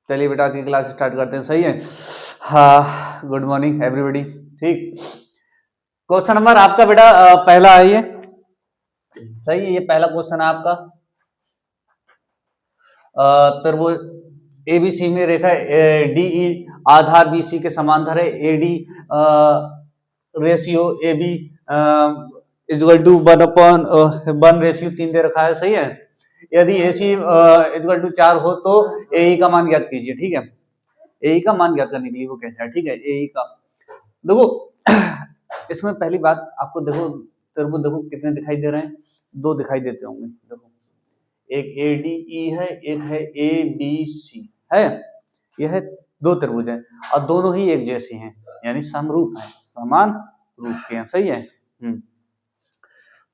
चलिए बेटा आज की क्लास स्टार्ट करते हैं। सही है। हाँ, गुड मॉर्निंग एवरीबॉडी। ठीक, क्वेश्चन नंबर आपका बेटा पहला है ये। सही है, ये पहला क्वेश्चन है आपका। तरबूज एबीसी में रेखा डीई आधार बीसी के समांतर है। AD ratio A B equal to 1/1 दे रखा है। सही है। यदि AC इजल टू 4 हो तो AE का मान ज्ञात कीजिए। ठीक है, AE का मान ज्ञात करने के लिए वो कहता है। ठीक है, AE का देखो इसमें पहली बात आपको देखो, तेरे को देखो कितने दिखाई दे रहे हैं, 2 दिखाई देते होंगे। देखो एक ADE है, एक है ABC है। यह 2 त्रिभुज हैं और दोनों ही एक जैसे हैं, यानी समरूप हैं, समान रूप के हैं। सही है।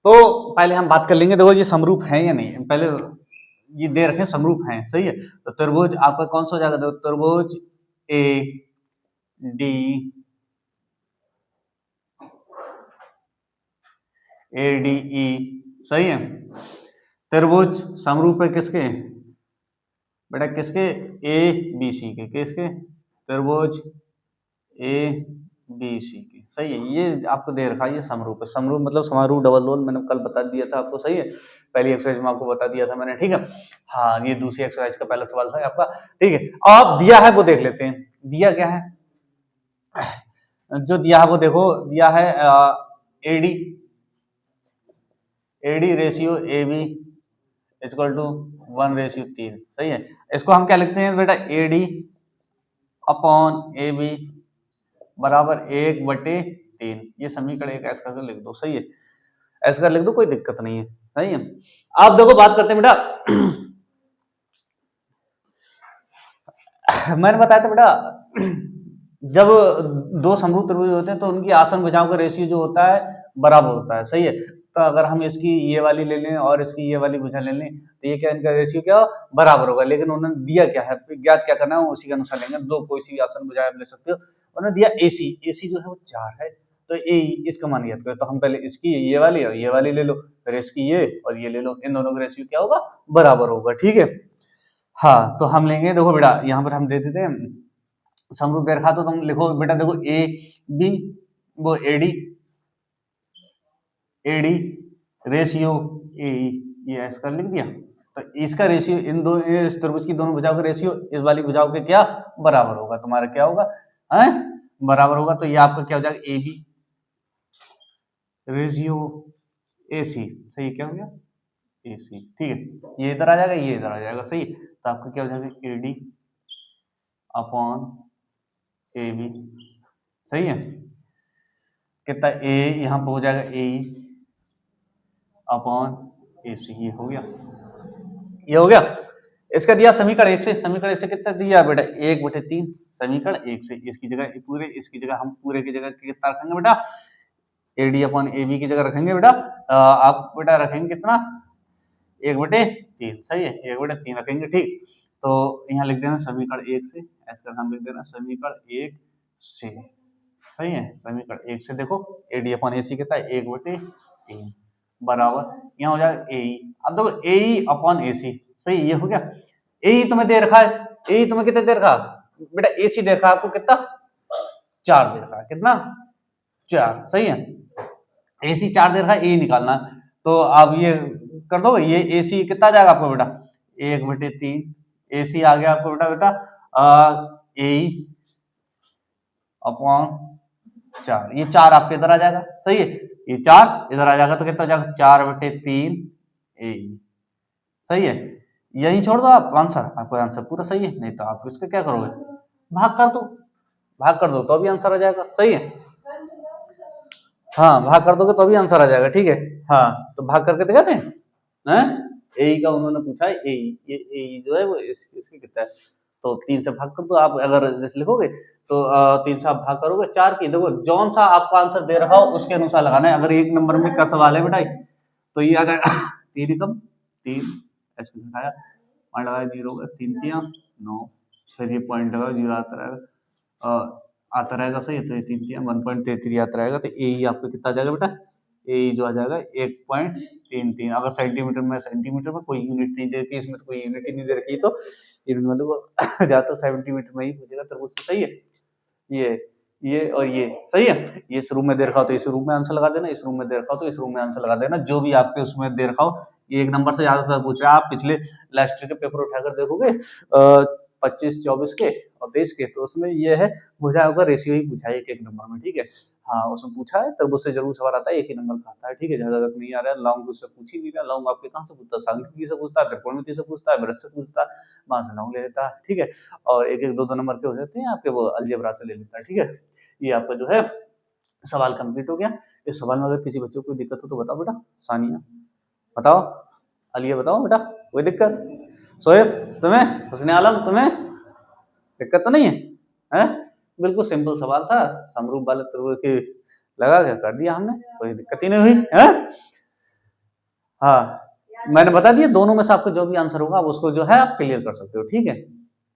तो पहले हम बात कर लेंगे, देखो ये समरूप है या नहीं। पहले ये दे रखे समरूप हैं। सही है। तो त्रिभुज आपका कौन सा हो जाएगा? देखो त्रिभुज ADE सही है। त्रिभुज समरूप है किसके बेटा? किसके? ABC के। किसके? त्रिभुज ABC के। सही है, ये आपको दे रखा है, ये समरूप है। समरूप मतलब समारूप डबल रोल, मैंने कल बता दिया था आपको। सही है, पहली एक्सरसाइज में आपको बता दिया था मैंने। ठीक है। हाँ, ये दूसरी एक्सरसाइज का पहला सवाल था आपका। ठीक है, अब दिया है वो देख लेते हैं। दिया क्या है? जो दिया है वो देखो, दिया है AD ratio AB equal to 1:3। सही है। इसको हम क्या लिखते हैं बेटा? AD अपॉन AB बराबर 1/3। ये समीकरण एक ऐसा करके लिख दो। सही है, ऐसा कर लिख दो, कोई दिक्कत नहीं है। सही है। आप देखो बात करते हैं बेटा मैंने बताया था बेटा, जब 2 समरूप त्रिभुज होते हैं तो उनकी आसन भुजाओं का रेशियो जो होता है बराबर होता है। सही है। तो अगर हम इसकी ये वाली ले लें और इसकी ये वाली भुजा ले लें तो ये क्या, इनका रेशियो क्या बराबर होगा। लेकिन उन्होंने दिया क्या है, ज्ञात क्या करना है, उसी के अनुसार लेंगे। 2 कोई सी आसन भुजा ले सकते हो। उन्होंने दिया AC जो है वो 4 है, तो AE इसका मान ज्ञात करो। तो हम पहले इसकी ये वाली और ये वाली ले लो, फिर इसकी ये और ये ले लो। इन दोनों का रेशियो क्या होगा? बराबर होगा। ठीक है। हाँ, तो हम लेंगे, देखो बेटा यहाँ पर हम दे देते हैं समरूप रेखा। तो तुम लिखो बेटा, देखो AB वो AD रेशियो AE, ये ऐसा कर लिख दिया। तो इसका रेशियो इन दो, इस त्रिभुज की दोनों भुजाओं का रेशियो इस वाली भुजाओं के क्या बराबर होगा? तुम्हारा क्या होगा? बराबर होगा। तो ये आपका क्या हो जाएगा? AB ratio AC। सही, क्या हो गया? AC। ठीक है, ये इधर आ जाएगा, ये इधर आ जाएगा। सही। तो आपका क्या हो जाएगा? AD upon AB। सही है। कितना? A यहाँ पे हो जाएगा AE अपॉन AC। ये हो गया, ये हो गया। इसका दिया समीकरण 1 से। समीकरण 1 से कितना दिया बेटा? 1/3। समीकरण 1 से इसकी जगह पूरे, इसकी जगह हम पूरे की जगह कितना रखेंगे बेटा? AD अपॉन AB की जगह रखेंगे बेटा, आप बेटा रखेंगे कितना? 1/3। सही है, 1/3 रखेंगे। ठीक, तो यहाँ लिख देना समीकरण 1 से, ऐसा हम लिख देना समीकरण 1 से। सही है, समीकरण 1 से देखो AD अपॉन AC कितना है? 1/3 बराबर यहाँ हो जाएगा AE। अब देखो AE अपॉन AC। सही, ये हो गया। AE तुम्हें दे रखा है, AE तुम्हें कितना दे रखा बेटा? AC दे रखा है आपको कितना? 4 दे रखा है। कितना? 4। सही है, AC 4 दे रखा है, AE निकालना है। तो आप ये कर दो, ये AC कितना आ जाएगा आपको बेटा? 1/3। AC आ गया आपको बेटा AE अपॉन 4। ये 4 आपके इधर आ जाएगा। सही है, ये 4 इधर आ जाएगा तो कितना हो जाएगा? 4/3 AE। सही है, यही छोड़ दो आप आंसर, आपको आंसर पूरा सही है। नहीं तो आप इसका क्या करोगे? भाग कर दो, भाग कर दो तो भी आंसर आ जाएगा। सही है, हाँ भाग कर दोगे तो भी आंसर आ जाएगा। ठीक है, हाँ तो भाग करके दिखाते हैं। AE का उन्होंने पूछा है, AE, ये AE जो है वो इसके कितना है? तो 3 से भाग कर दो। आप अगर जैसे लिखोगे तो 3 से आप भाग करोगे 4 की। देखो जौन सा आपको आंसर दे रखा हो उसके अनुसार लगाना है। अगर 1 नंबर में का सवाल है बेटा तो ये आ जाएगा 3 कम 3 ऐसे लगाया, पॉइंट लगाया 0 का 3 3 9, फिर ये पॉइंट लगा 0 आता रहेगा। सही है, तो ये 3 3 1.33 आता रहेगा। तो AE आपको कितना आ जाएगा बेटा? ए जो आ जाएगा 1.33। अगर सेंटीमीटर में कोई यूनिट नहीं दे रखी, इसमें तो कोई यूनिट ही नहीं दे रखी, तो यूनिट में तो ज्यादातर सेंटीमीटर में ही पूछेगा, तरबूज से सही है। ये और ये सही है। ये इस रूम में दे रखा हो तो इस रूम में आंसर लगा देना, इस रूम में दे रखा हो तो इस रूम में आंसर लगा देना, जो भी आपके उसमें दे रखा हो। ये एक नंबर से ज्यादातर पूछ रहा है। आप पिछले लास्ट ईयर के पेपर उठाकर देखोगे 25, 24 के और 23 के, तो उसमें ये है पूछा होगा, रेशियो ही पूछा है एक नंबर में, ठीक है। हाँ, उसमें पूछा है, तरबूज से जरूर सवाल आता है, एक ही नंबर का आता है, ठीक है। ज्यादा तक नहीं आ रहा है। लौंग उससे पूछ ही नहीं रहा। लौंग आपके कहाँ से पूछता है? सांख्यिकी से पूछता है, त्रिकोणमिति से पूछता है, वृत्त से पूछता है, वहां से लौंग ले लेता है, ठीक है। और एक एक 2 नंबर के हो जाते हैं आपके, वो अलजेब्रा से ले लेता है, ठीक है। ये आपका जो है सवाल कंप्लीट हो गया। इस सवाल में अगर किसी बच्चों को कोई दिक्कत हो तो बताओ बेटा। सानिया बताओ, अलिया बताओ बेटा, कोई दिक्कत? सोएब तुम्हें, हुस्ने आलम तुम्हें दिक्कत तो नहीं है? हैं? बिल्कुल सिंपल सवाल था, समरूप वाले त्रिभुज की लगा के कर दिया हमने, कोई दिक्कत ही नहीं हुई है। हाँ, मैंने बता दिया, दोनों में से आपको जो भी आंसर होगा आप उसको जो है आप क्लियर कर सकते हो, ठीक है।